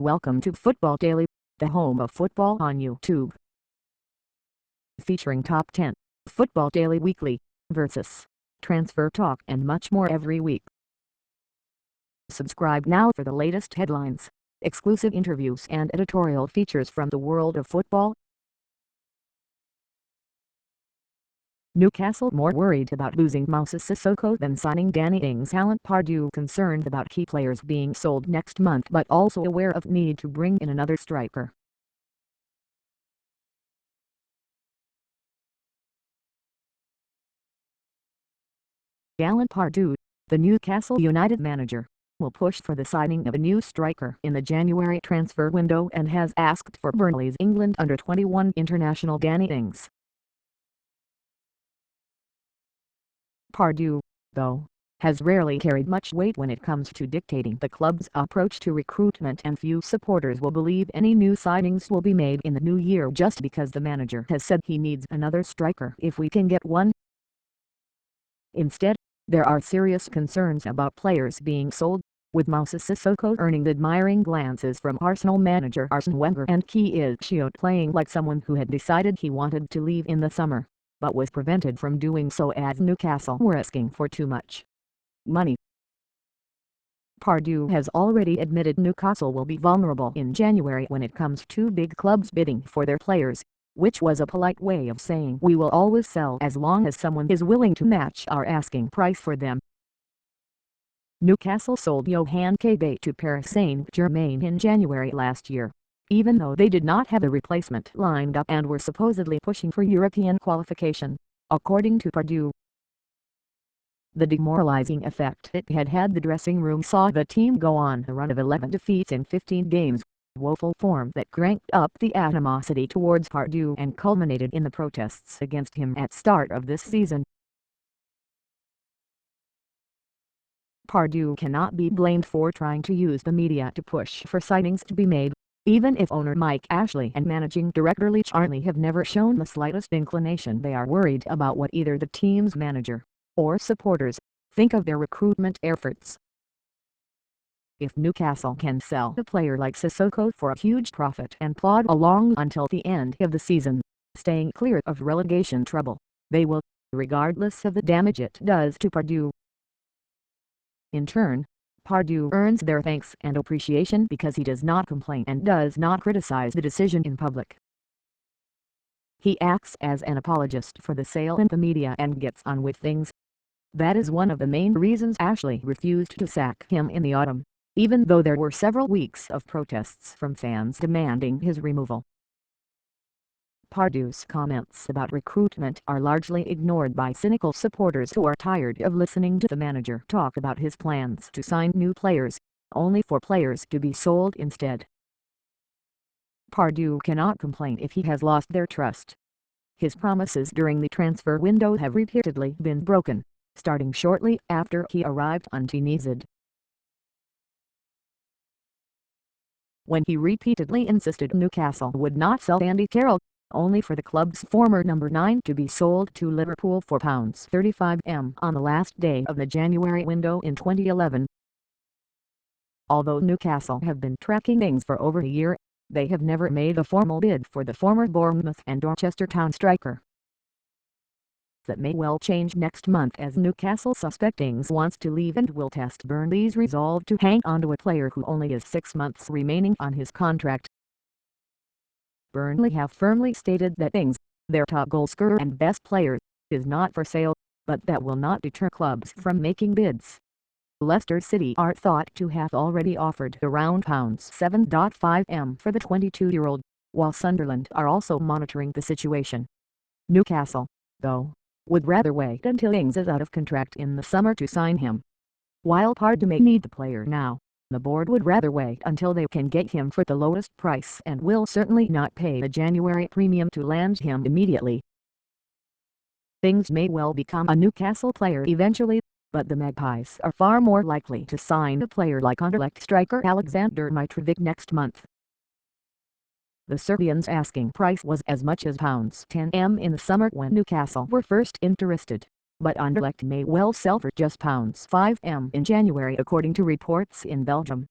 Welcome to Football Daily, the home of football on YouTube. Featuring top 10, Football Daily Weekly, versus transfer talk and much more every week. Subscribe now for the latest headlines, exclusive interviews and editorial features from the world of football. Newcastle more worried about losing Moussa Sissoko than signing Danny Ings. Talent. Pardew concerned about key players being sold next month but also aware of need to bring in another striker. Alan Pardew, the Newcastle United manager, will push for the signing of a new striker in the January transfer window and has asked for Burnley's England under-21 international Danny Ings. Pardew, though, has rarely carried much weight when it comes to dictating the club's approach to recruitment, and few supporters will believe any new signings will be made in the new year just because the manager has said he needs another striker if we can get one. Instead, there are serious concerns about players being sold, with Moussa Sissoko earning admiring glances from Arsenal manager Arsene Wenger and Kei playing like someone who had decided he wanted to leave in the summer, but was prevented from doing so as Newcastle were asking for too much money. Pardew has already admitted Newcastle will be vulnerable in January when it comes to big clubs bidding for their players, which was a polite way of saying we will always sell as long as someone is willing to match our asking price for them. Newcastle sold Yohan Cabaye to Paris Saint-Germain in January last year, even though they did not have a replacement lined up and were supposedly pushing for European qualification, according to Pardew. The demoralizing effect it had had the dressing room saw the team go on a run of 11 defeats in 15 games, woeful form that cranked up the animosity towards Pardew and culminated in the protests against him at start of this season. Pardew cannot be blamed for trying to use the media to push for signings to be made, even if owner Mike Ashley and managing director Lee Charnley have never shown the slightest inclination they are worried about what either the team's manager or supporters think of their recruitment efforts. If Newcastle can sell a player like Sissoko for a huge profit and plod along until the end of the season, staying clear of relegation trouble, they will, regardless of the damage it does to Pardew. In turn, Pardew earns their thanks and appreciation because he does not complain and does not criticize the decision in public. He acts as an apologist for the sale in the media and gets on with things. That is one of the main reasons Ashley refused to sack him in the autumn, even though there were several weeks of protests from fans demanding his removal. Pardew's comments about recruitment are largely ignored by cynical supporters who are tired of listening to the manager talk about his plans to sign new players, only for players to be sold instead. Pardew cannot complain if he has lost their trust. His promises during the transfer window have repeatedly been broken, starting shortly after he arrived on Tunisia, when he repeatedly insisted Newcastle would not sell Andy Carroll, only for the club's former number 9 to be sold to Liverpool for £35m on the last day of the January window in 2011. Although Newcastle have been tracking things for over a year, they have never made a formal bid for the former Bournemouth and Dorchester Town striker. That may well change next month as Newcastle suspect Ings wants to leave and will test Burnley's resolve to hang onto a player who only has 6 months remaining on his contract. Burnley have firmly stated that Ings, their top goalscorer and best player, is not for sale, but that will not deter clubs from making bids. Leicester City are thought to have already offered around £7.5m for the 22-year-old, while Sunderland are also monitoring the situation. Newcastle, though, would rather wait until Ings is out of contract in the summer to sign him. While Pardew may need the player now, the board would rather wait until they can get him for the lowest price and will certainly not pay a January premium to land him immediately. Ings may well become a Newcastle player eventually, but the Magpies are far more likely to sign a player like Anderlecht striker Alexander Mitrovic next month. The Serbian's asking price was as much as £10m in the summer when Newcastle were first interested, but Anderlecht may well sell for just £5m in January according to reports in Belgium.